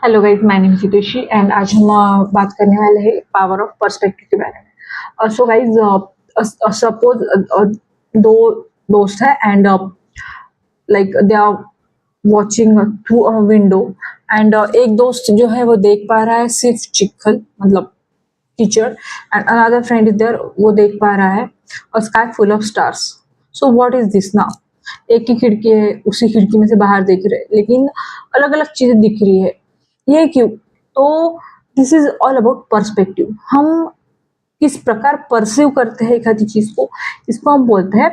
Hello guys, my name is Hiteshi and आज हम बात करने वाले हैं पावर ऑफ पर्सपेक्टिव के बारे में। सो गाइस, सपोज दो दोस्त है and like they are watching through a window and एक दोस्त जो है वो देख पा रहा है सिर्फ चिखल, मतलब कीचड़, and another friend is there, वो देख पा रहा है a sky full of stars. So what is this now? एक ही खिड़की है, उसी खिड़की में से बाहर देख रहे हैं, लेकिन अलग अलग चीजें दिख रही है। ये क्यों? तो this is all about perspective. हम किस प्रकार परसीव करते हैं एक आधी चीज को, इसको हम बोलते हैं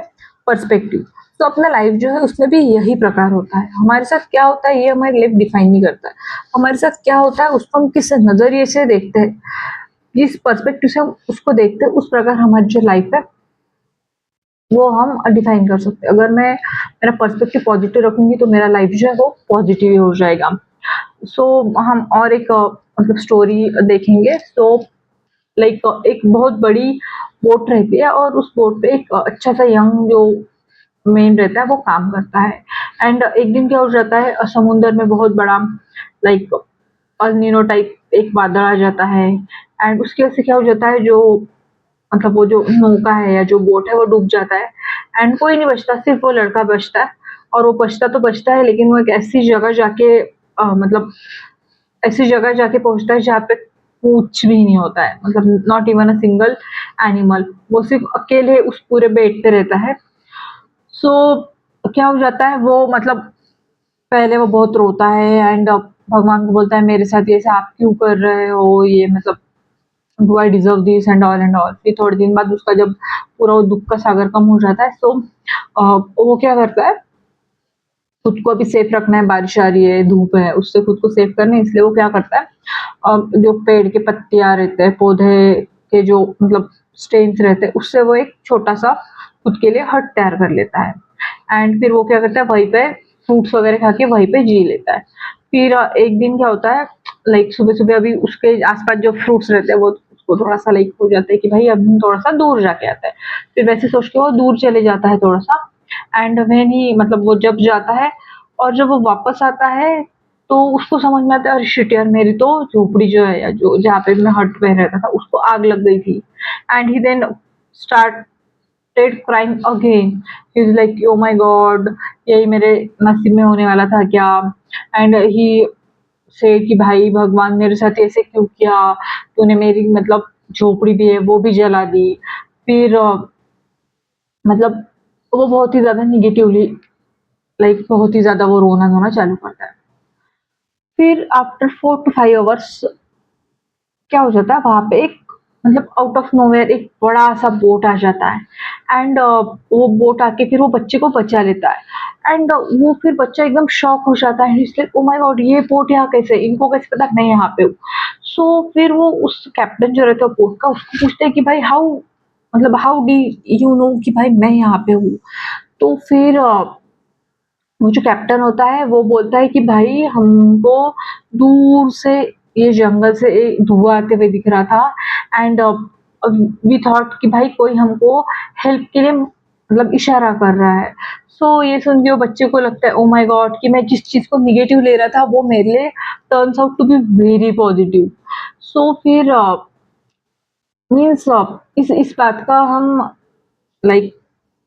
पर्सपेक्टिव। तो अपना लाइफ जो है उसमें भी यही प्रकार होता है। हमारे साथ क्या होता है ये हमारी लाइफ डिफाइन नहीं करता है। हमारे साथ क्या होता है उसको हम किस नजरिए से देखते हैं, जिस पर्सपेक्टिव से हम उसको देखते हैं, उस प्रकार हमारी जो लाइफ है वो हम डिफाइन कर सकते हैं। अगर मैं मेरा पर्सपेक्टिव पॉजिटिव रखूंगी तो मेरा लाइफ जो है वो पॉजिटिव ही हो जाएगा। सो हम और एक मतलब स्टोरी देखेंगे। सो लाइक एक बहुत बड़ी बोट रहती है और उस बोट पे एक अच्छा सा यंग जो मेन रहता है वो काम करता है। एंड एक दिन क्या हो जाता है, समुंदर में बहुत बड़ा लाइक अल्नीनो टाइप एक बादल आ जाता है। एंड उसकी वजह से क्या हो जाता है, जो मतलब वो जो नौका है या जो बोट है वो डूब जाता है। एंड कोई नहीं बचता, सिर्फ वो लड़का बचता है। और वो बचता तो बचता है, लेकिन वो एक ऐसी जगह जाके मतलब ऐसी जगह जाके पहुंचता है जहाँ पे कुछ भी नहीं होता है, मतलब not even a single animal. वो सिर्फ अकेले उस पूरे बेट पे रहता है। सो क्या हो जाता है, वो मतलब पहले वो बहुत रोता है एंड भगवान को बोलता है मेरे साथ ये सब आप क्यों कर रहे हो, ये मतलब do I deserve this and all. फिर थोड़े दिन बाद उसका जब पूरा वो दुख का सागर कम हो जाता है, तो वो क्या करता है, खुद को अभी सेफ रखना है, बारिश आ रही है, धूप है, उससे खुद को सेफ करना है, इसलिए वो क्या करता है, जो पेड़ के पत्तियां रहते हैं, पौधे के जो मतलब स्टेन्स रहते हैं, उससे वो एक छोटा सा खुद के लिए हट तैयार कर लेता है। एंड फिर वो क्या करता है, वहीं पे फ्रूट्स वगैरह खा के वहीं पे जी लेता है। फिर एक दिन क्या होता है, लाइक सुबह सुबह अभी उसके आसपास जो फ्रूट्स रहते हैं वो उसको थोड़ा सा लाइक हो जाता है कि भाई अब हम थोड़ा सा दूर जाके आता है। फिर वैसे सोच के वो दूर चले जाता है थोड़ा सा। एंड व्हेन ही मतलब वो जब जाता है और जब वो वापस आता है, तो उसको समझ में आता है अरे शिट यार, मेरी तो झोपड़ी जो है या जो जहाँ पे मैं हट में रहता था उसको आग लग गई थी। And he then started crying again. He is like oh my God, यही मेरे नसीब में होने वाला था क्या? एंड ही सेड कि भाई भगवान मेरे साथ ऐसे क्यों किया, तूने मेरी मतलब झोपड़ी भी है वो भी जला दी। फिर मतलब वो बहुत ही ज्यादा निगेटिवली, लाइक बहुत ही ज्यादा वो रोना धोना चालू करता है। फिर आफ्टर 4 to 5 आवर्स क्या हो जाता है, वहां पे एक मतलब आउट ऑफ नोवेयर एक बड़ा सा बोट आ जाता है। एंड वो बोट आके फिर वो बच्चे को बचा लेता है। एंड वो फिर बच्चा एकदम शॉक हो जाता है, इसलिए ओ माय गॉड ये बोट यहाँ कैसे, इनको कैसे पता मैं यहाँ पे हूँ। सो फिर वो उस कैप्टन जो रहता है बोट का, उसको पूछते हैं कि भाई हाउ, मतलब हाउ डी यू नो कि भाई मैं यहाँ पे हूँ। तो फिर वो जो कैप्टन होता है वो बोलता है कि भाई हमको दूर से ये जंगल से एक धुआं आते हुए दिख रहा था। एंड वी थॉट कि भाई कोई हमको हेल्प के लिए मतलब इशारा कर रहा है। सो ये सुन के वो बच्चे को लगता है ओ माय गॉड कि मैं जिस चीज को निगेटिव ले रहा था वो मेरे लिए turns out to be very positive. So फिर मीन्स इस बात का हम लाइक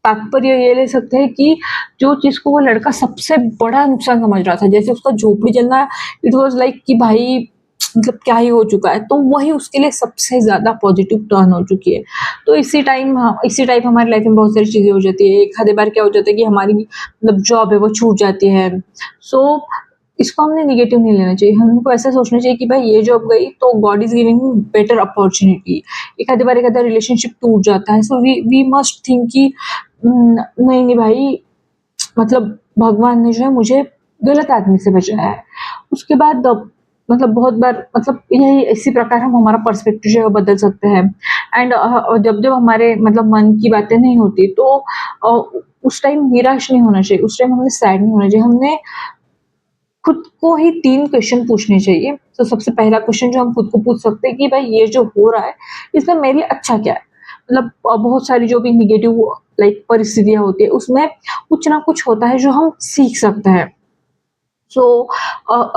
तात्पर्य ये ले सकते हैं कि जो चीज को वो लड़का सबसे बड़ा नुकसान समझ रहा था, जैसे उसका झोपड़ी जलना, इट वाज लाइक कि भाई मतलब क्या ही हो चुका है, तो वही उसके लिए सबसे ज्यादा पॉजिटिव टर्न हो चुकी है। तो इसी टाइप हमारी लाइफ में बहुत सारी चीजें हो जाती है। एक आधे बार क्या हो जाता है कि हमारी मतलब जॉब है वो छूट जाती है। सो इसको हमने निगेटिव नहीं लेना चाहिए, हमको ऐसा सोचना चाहिए कि भाई ये जॉब गई तो God is giving better opportunity. एक आधा रिलेशनशिप टूट जाता है, सो वी मस्ट थिंक कि नहीं नहीं भाई, मतलब भगवान ने जो है मुझे गलत आदमी से बचाया है। उसके बाद मतलब बहुत बार मतलब यही इसी प्रकार हम हमारा पर्सपेक्टिव जो है बदल सकते हैं। एंड जब जब हमारे मतलब मन की बातें नहीं होती तो उस टाइम निराश नहीं होना चाहिए, उस टाइम हमें सैड नहीं होना चाहिए। हमने खुद को ही 3 क्वेश्चन पूछने चाहिए। तो सबसे पहला क्वेश्चन जो हम खुद को पूछ सकते हैं कि भाई ये जो हो रहा है इसमें मेरे लिए अच्छा क्या है। मतलब बहुत सारी जो भी निगेटिव लाइक परिस्थितियां होती है उसमें कुछ ना कुछ होता है जो हम सीख सकते हैं। सो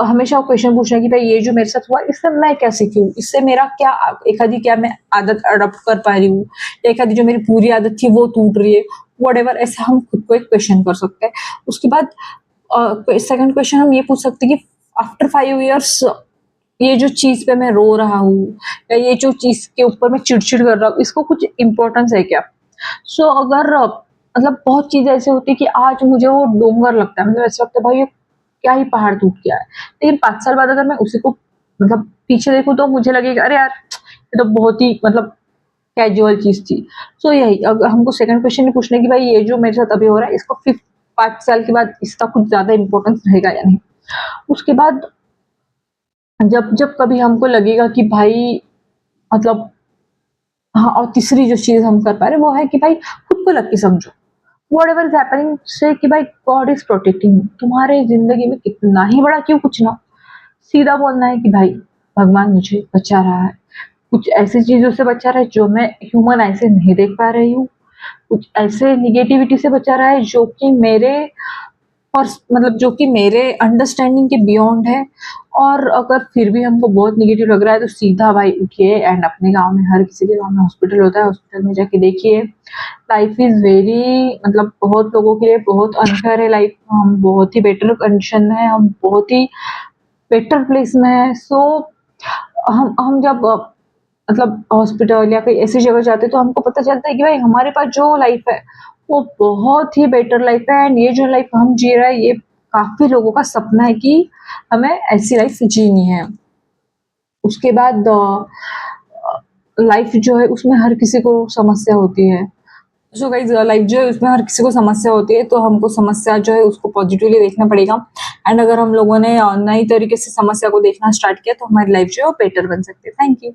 हमेशा क्वेश्चन पूछना है कि भाई ये जो मेरे साथ हुआ इससे मैं क्या सीखी हूँ, इससे मेरा क्या एक आधी क्या मैं आदत अडॉप्ट कर पा रही हूँ, एक आधी जो मेरी पूरी आदत थी वो टूट रही है, वट ऐसे हम खुद को एक क्वेश्चन कर सकते हैं। उसके बाद सेकंड क्वेश्चन हम ये पूछ सकते हैं कि आफ्टर 5 years ये जो चीज पे मैं रो रहा हूँ या ये जो चीज के ऊपर मैं चिड़चिड़ कर रहा हूँ, इसको कुछ इम्पोर्टेंस है क्या? सो अगर मतलब बहुत चीजें ऐसी होती है कि आज मुझे वो डोंगर लगता है, मतलब ऐसा लगता है भाई ये क्या ही पहाड़ टूट गया है, लेकिन 5 साल बाद अगर मैं उसी को मतलब पीछे देखूं तो मुझे लगेगा अरे यार ये तो बहुत ही मतलब कैजुअल चीज थी। सो यही अगर हमको सेकंड क्वेश्चन ये पूछना है कि भाई ये जो मेरे साथ अभी हो रहा है इसको 5 साल के बाद इसका कुछ ज्यादा इंपॉर्टेंस रहेगा या नहीं। उसके बाद जब जब कभी हमको लगेगा कि भाई मतलब हाँ, और तीसरी जो चीज हम कर पा रहे हैं वो है कि भाई खुद को लकी समझो। वॉट एवर इज हैपनिंग से कि भाई गॉड इज प्रोटेक्टिंग, तुम्हारे जिंदगी में कितना ही बड़ा क्यों कुछ ना, सीधा बोलना है कि भाई भगवान मुझे बचा रहा है, कुछ ऐसी चीजों से बचा रहा है जो मैं ह्यूमन आई से नहीं देख पा रही हूँ, कुछ ऐसे निगेटिविटी से बचा रहा है जो कि मेरे और मतलब जो कि मेरे अंडरस्टैंडिंग के बियॉन्ड है। और अगर फिर भी हमको बहुत नेगेटिव लग रहा है तो सीधा भाई उठिए एंड अपने गांव में, हर किसी के गांव में हॉस्पिटल होता है, हॉस्पिटल में जाके देखिए। लाइफ इज वेरी मतलब बहुत लोगों के लिए बहुत अनफेयर है लाइफ, हम बहुत ही बेटर कंडीशन में है, हम बहुत ही बेटर प्लेस में है। सो हम जब मतलब हॉस्पिटल या कोई ऐसी जगह जाते हैं तो हमको पता चलता है कि भाई हमारे पास जो लाइफ है वो बहुत ही बेटर लाइफ है, एंड ये जो लाइफ हम जी रहे हैं ये काफी लोगों का सपना है कि हमें ऐसी लाइफ जीनी है। उसके बाद लाइफ जो है उसमें हर किसी को समस्या होती है। सो गाइज लाइफ जो है उसमें हर किसी को समस्या होती है, तो हमको समस्या जो है उसको पॉजिटिवली देखना पड़ेगा। एंड अगर हम लोगों ने नई तरीके से समस्या को देखना स्टार्ट किया तो हमारी लाइफ जो है वो बेटर बन सकती है। Thank you.